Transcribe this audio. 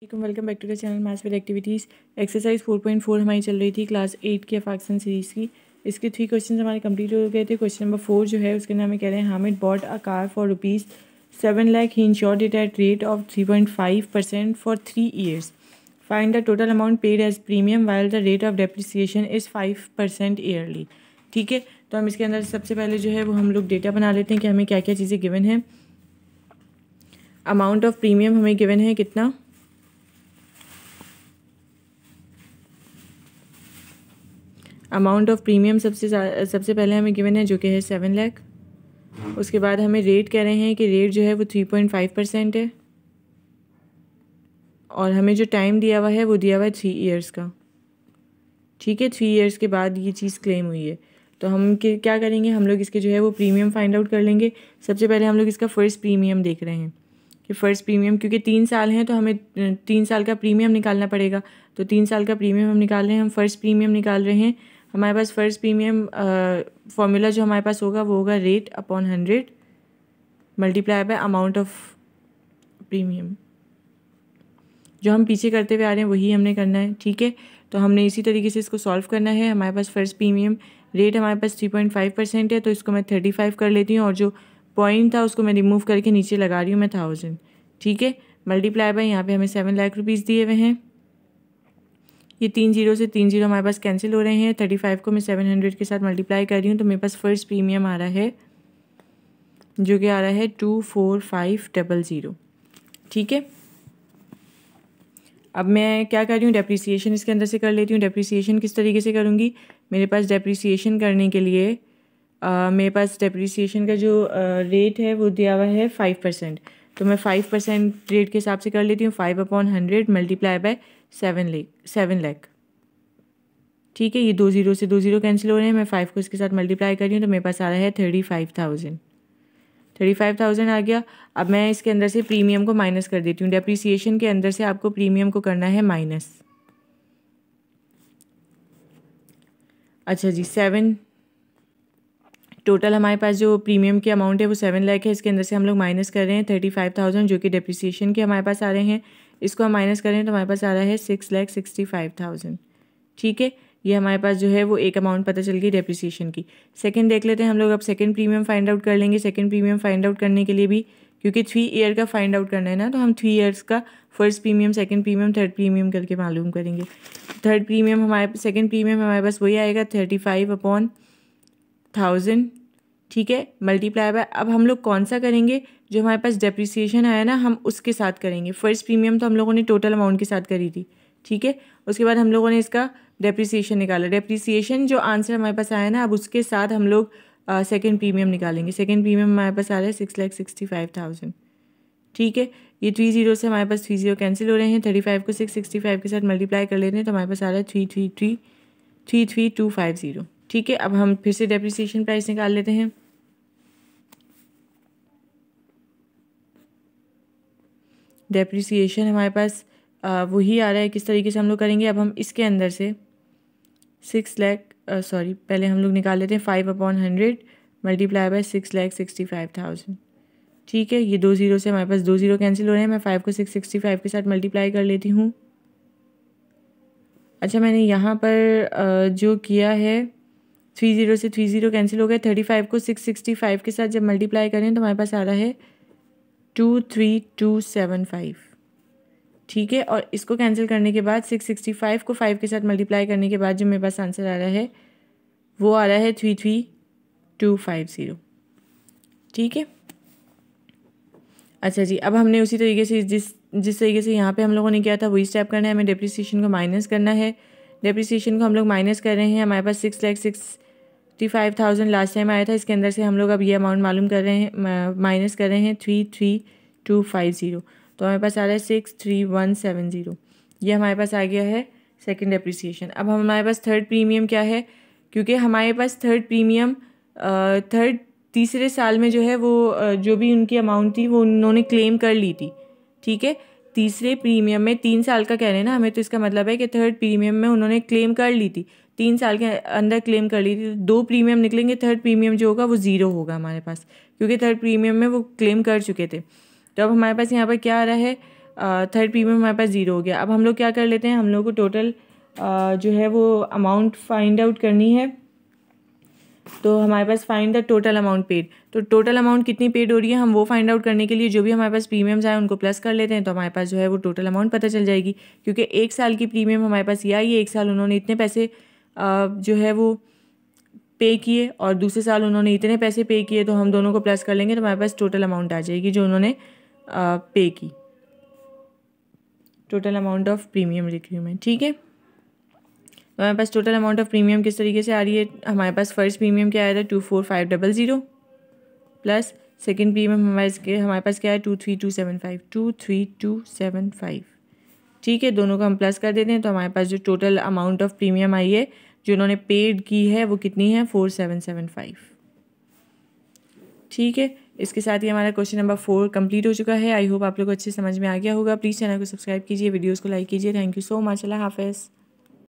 Welcome back to the channel maths with activities. Exercise 4.4 हमारी चल रही थी क्लास 8 की फ्रैक्शन सीरीज़ की। इसके 3 क्वेश्चन हमारे कंप्लीट हो गए थे। क्वेश्चन नंबर 4 जो है उसके अंदर हमें कह रहे हैं Hamid bought a car for ₹7 lakh. ही insured it at rate of 3.5% for 3 years। Find the total amount paid as premium while the rate of depreciation is 5% yearly. ठीक है, तो हम इसके अंदर सबसे पहले जो है वो हम लोग डेटा बना लेते हैं कि हमें क्या क्या चीज़ें गिवन है। अमाउंट ऑफ प्रीमियम हमें गिवन है कितना, अमाउंट ऑफ प्रीमियम सबसे पहले हमें गिवन है जो कि है 7 लाख। उसके बाद हमें रेट कह रहे हैं कि रेट जो है वो 3.5% है और हमें जो टाइम दिया हुआ है वो दिया हुआ है 3 years का। ठीक है, 3 years के बाद ये चीज़ क्लेम हुई है। तो हम क्या करेंगे, हम लोग इसके जो है वो प्रीमियम फाइंड आउट कर लेंगे। सबसे पहले हम लोग इसका फ़र्स्ट प्रीमियम देख रहे हैं कि फ़र्स्ट प्रीमियम, क्योंकि 3 साल हैं तो हमें 3 साल का प्रीमियम निकालना पड़ेगा। तो 3 साल का प्रीमियम हम निकाल रहे हैं, हम फ़र्स्ट प्रीमियम निकाल रहे हैं। हमारे पास फ़र्स्ट प्रीमियम फॉर्मूला जो हमारे पास होगा वो होगा rate upon 100 multiply by amount of premium. जो हम पीछे करते हुए आ रहे हैं वही हमने करना है। ठीक है, तो हमने इसी तरीके से इसको सॉल्व करना है। हमारे पास फ़र्स्ट प्रीमियम रेट हमारे पास 3.5% है, तो इसको मैं 35 कर लेती हूँ और जो पॉइंट था उसको मैं रिमूव करके नीचे लगा रही हूँ मैं 1000। ठीक है, मल्टीप्लाई बाय यहाँ पे हमें 7 लाख रुपीज़ दिए हुए हैं। ये 3 0 से 3 0 हमारे पास कैंसिल हो रहे हैं। 35 को मैं 700 के साथ मल्टीप्लाई कर रही हूँ तो मेरे पास फ़र्स्ट प्रीमियम आ रहा है जो कि आ रहा है 24500। ठीक है, अब मैं क्या कर रही हूँ, डेप्रिसिएशन इसके अंदर से कर लेती हूँ। डेप्रिसिएशन किस तरीके से करूँगी, मेरे पास डेप्रिसिएशन करने के लिए मेरे पास डेप्रिसिएशन का जो रेट है वो दिया हुआ है 5%। तो मैं 5% रेट के हिसाब से कर लेती हूँ। 5/100 मल्टीप्लाई बाय 7 लाख। ठीक है, ये 2 0 से 2 0 कैंसिल हो रहे हैं। मैं 5 को इसके साथ मल्टीप्लाई कर रही हूँ तो मेरे पास आ रहा है 35,000 आ गया। अब मैं इसके अंदर से प्रीमियम को माइनस कर देती हूँ। डेप्रिसिएशन के अंदर से आपको प्रीमियम को करना है माइनस। अच्छा जी, 7 टोटल हमारे पास जो प्रीमियम की अमाउंट है वो 7 लाख है। इसके अंदर से हम लोग माइनस कर रहे हैं 35,000 जो कि डेप्रिसिएशन के हमारे पास आ रहे हैं। इसको हम माइनस कर रहे हैं तो हमारे पास आ रहा है 6,65,000। ठीक है, ये हमारे पास जो है वो एक अमाउंट पता चल गई डेप्रिसिएशन की। सेकंड देख लेते हैं हम लोग। अब सेकंड प्रीमियम फाइंड आउट कर लेंगे। सेकंड प्रीमियम फाइंड आउट करने के लिए भी, क्योंकि 3 ईयर का फाइंड आउट करना है ना, तो हम 3 ईयर्स का first premium, second premium, third premium करके मालूम करेंगे। थर्ड प्रीमियम सेकंड प्रीमियम हमारे पास वही आएगा 35/1000। ठीक है, मल्टीप्लाई बाय, अब हम लोग कौन सा करेंगे, जो हमारे पास डेप्रिसिएशन आया ना हम उसके साथ करेंगे। फर्स्ट प्रीमियम तो हम लोगों ने टोटल अमाउंट के साथ करी थी। ठीक है, उसके बाद हम लोगों ने इसका डेप्रिसिएशन निकाला। डेप्रिसिएशन जो आंसर हमारे पास आया ना, अब उसके साथ हम लोग सेकेंड प्रीमियम निकालेंगे। सेकेंड प्रीमियम हमारे पास आ रहा है 6,65,000। ठीक है, ये 3 0 से हमारे पास 3 0 कैंसिल हो रहे हैं। 35 को 665 के साथ मल्टीप्लाई कर लेते हैं तो हमारे पास आ रहा है 33250। ठीक है, अब हम फिर से डेप्रिसिएशन प्राइस निकाल लेते हैं। डेप्रिसिएशन हमारे पास वही आ रहा है। किस तरीके से हम लोग करेंगे, अब हम इसके अंदर से 6 लाख पहले हम लोग निकाल लेते हैं 5/100 मल्टीप्लाई बाय 6,65,000। ठीक है, ये 2 0 से हमारे पास 2 0 कैंसिल हो रहे हैं। मैं 5 को 665 के साथ मल्टीप्लाई कर लेती हूँ। अच्छा, मैंने यहाँ पर जो किया है 3 0 से 3 0 कैंसिल हो गए। 35 को 665 के साथ जब मल्टीप्लाई करें तो हमारे पास आ रहा है 23275। ठीक है, और इसको कैंसिल करने के बाद 665 को 5 के साथ मल्टीप्लाई करने के बाद जो मेरे पास आंसर आ रहा है वो आ रहा है 33250। ठीक है, अच्छा जी, अब हमने उसी तरीके से जिस तरीके से यहाँ पे हम लोगों ने किया था वही स्टेप करना है। हमें डेप्रिसिएशन को माइनस करना है। डेप्रिसिएशन को हम लोग माइनस कर रहे हैं। हमारे पास 6,65,000 लास्ट टाइम आया था। इसके अंदर से हम लोग अब ये अमाउंट मालूम कर रहे हैं, माइनस कर रहे हैं 33250। तो हमारे पास आ रहा है 63170। ये हमारे पास आ गया है सेकंड डेप्रिसिएशन। अब हमारे पास थर्ड प्रीमियम क्या है, क्योंकि हमारे पास थर्ड प्रीमियम तीसरे साल में जो है वो जो भी उनकी अमाउंट थी वो उन्होंने क्लेम कर ली थी। ठीक है, तीसरे प्रीमियम में 3 साल का कह रहे हैं ना हमें, तो इसका मतलब है कि थर्ड प्रीमियम में उन्होंने क्लेम कर ली थी, 3 साल के अंदर क्लेम कर ली थी। तो 2 प्रीमियम निकलेंगे, थर्ड प्रीमियम जो होगा वो 0 होगा हमारे पास, क्योंकि थर्ड प्रीमियम में वो क्लेम कर चुके थे। तो अब हमारे पास यहाँ पर क्या आ रहा है, थर्ड प्रीमियम हमारे पास 0 हो गया। अब हम लोग क्या कर लेते हैं, हम लोग को टोटल जो है वो अमाउंट फाइंड आउट करनी है। तो हमारे पास find the total amount paid, तो टोटल अमाउंट कितनी पेड हो रही है हम वो फाइंड आउट करने के लिए जो भी हमारे पास प्रीमियम्स आए उनको प्लस कर लेते हैं, तो हमारे पास जो है वो टोटल अमाउंट पता चल जाएगी। क्योंकि 1 साल की प्रीमियम हमारे पास ये आई है, 1 साल उन्होंने इतने पैसे जो है वो पे किए और दूसरे साल उन्होंने इतने पैसे पे किए, तो हम दोनों को प्लस कर लेंगे तो हमारे पास टोटल अमाउंट आ जाएगी जो उन्होंने पे की, टोटल अमाउंट ऑफ प्रीमियम लिख रही हूँ मैं। ठीक है, तो हमारे पास टोटल अमाउंट ऑफ प्रीमियम किस तरीके से आ रही है, हमारे पास फर्स्ट प्रीमियम क्या आया था 24500 प्लस सेकेंड प्रीमियम हमारे पास क्या है 23275। ठीक है, दोनों को हम प्लस कर देते हैं तो हमारे पास जो टोटल अमाउंट ऑफ प्रीमियम आई है जो उन्होंने पेड की है वो कितनी है 4775। ठीक है, इसके साथ ही हमारा क्वेश्चन नंबर 4 कंप्लीट हो चुका है। आई होप आप लोग को अच्छे समझ में आ गया होगा। प्लीज़ चैनल को सब्सक्राइब कीजिए, वीडियोज़ को लाइक कीजिए। Thank you so much. अल्लाह हाफ़िज़।